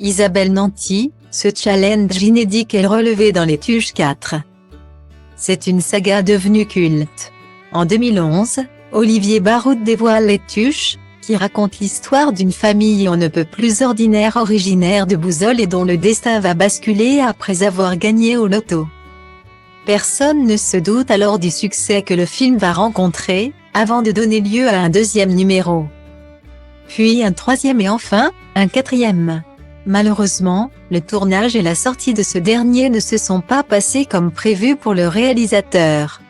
Isabelle Nanty, ce challenge inédit qu'elle relevait dans les Tuches 4. C'est une saga devenue culte. En 2011, Olivier Baroud dévoile Les Tuches, qui raconte l'histoire d'une famille on ne peut plus ordinaire originaire de Bouzolles et dont le destin va basculer après avoir gagné au loto. Personne ne se doute alors du succès que le film va rencontrer, avant de donner lieu à un deuxième numéro. Puis un troisième et enfin, un quatrième. Malheureusement, le tournage et la sortie de ce dernier ne se sont pas passés comme prévu pour le réalisateur,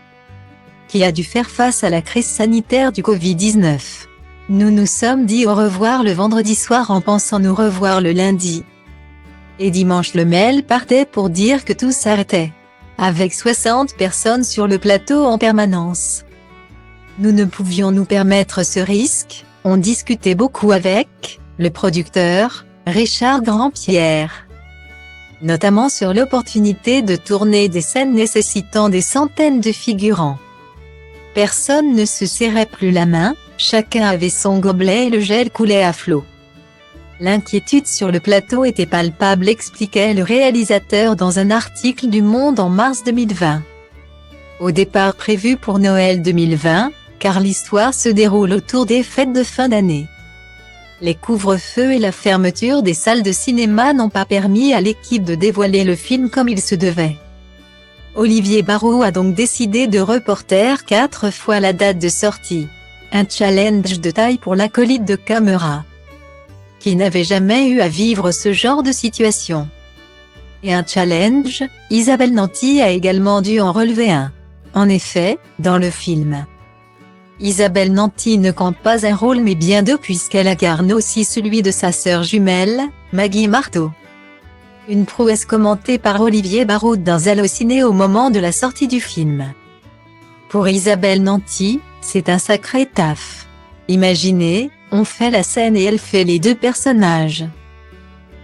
qui a dû faire face à la crise sanitaire du Covid-19. Nous nous sommes dit au revoir le vendredi soir en pensant nous revoir le lundi. Et dimanche le mail partait pour dire que tout s'arrêtait. Avec 60 personnes sur le plateau en permanence. Nous ne pouvions nous permettre ce risque, on discutait beaucoup avec le producteur, Richard Grandpierre. Notamment sur l'opportunité de tourner des scènes nécessitant des centaines de figurants. Personne ne se serrait plus la main, chacun avait son gobelet et le gel coulait à flot. L'inquiétude sur le plateau était palpable, expliquait le réalisateur dans un article du Monde en mars 2020. Au départ prévu pour Noël 2020, car l'histoire se déroule autour des fêtes de fin d'année. Les couvre-feux et la fermeture des salles de cinéma n'ont pas permis à l'équipe de dévoiler le film comme il se devait. Olivier Baroud a donc décidé de reporter 4 fois la date de sortie. Un challenge de taille pour l'acolyte de caméra, qui n'avait jamais eu à vivre ce genre de situation. Et un challenge, Isabelle Nanty a également dû en relever un. En effet, dans le film, Isabelle Nanty ne campe pas un rôle mais bien deux puisqu'elle incarne aussi celui de sa sœur jumelle, Maggie Marteau. Une prouesse commentée par Olivier Baroud dans Allociné au moment de la sortie du film. Pour Isabelle Nanty, c'est un sacré taf. Imaginez, on fait la scène et elle fait les deux personnages.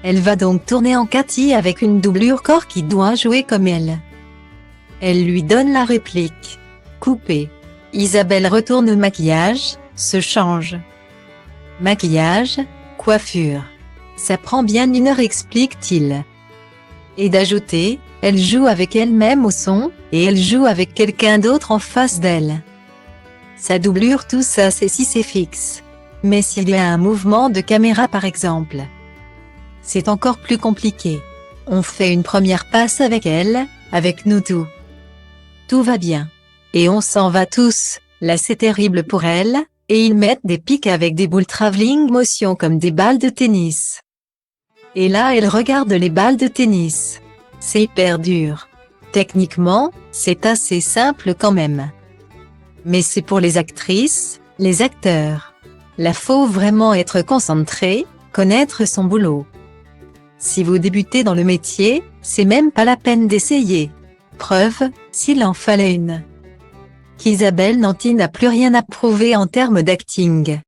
Elle va donc tourner en Cathy avec une doublure corps qui doit jouer comme elle. Elle lui donne la réplique. Coupé. Isabelle retourne au maquillage, se change. Maquillage, coiffure. Ça prend bien 1 heure, explique-t-il. Et d'ajouter, elle joue avec elle-même au son, et elle joue avec quelqu'un d'autre en face d'elle. Sa doublure, tout ça c'est si c'est fixe. Mais s'il y a un mouvement de caméra par exemple, c'est encore plus compliqué. On fait une première passe avec elle, avec nous tout. Tout va bien. Et on s'en va tous, là c'est terrible pour elle, et ils mettent des pics avec des boules travelling motion comme des balles de tennis. Et là elle regarde les balles de tennis. C'est hyper dur. Techniquement, c'est assez simple quand même. Mais c'est pour les actrices, les acteurs. Là faut vraiment être concentré, connaître son boulot. Si vous débutez dans le métier, c'est même pas la peine d'essayer. Preuve, s'il en fallait une. Qu'Isabelle Nanty n'a plus rien à prouver en termes d'acting.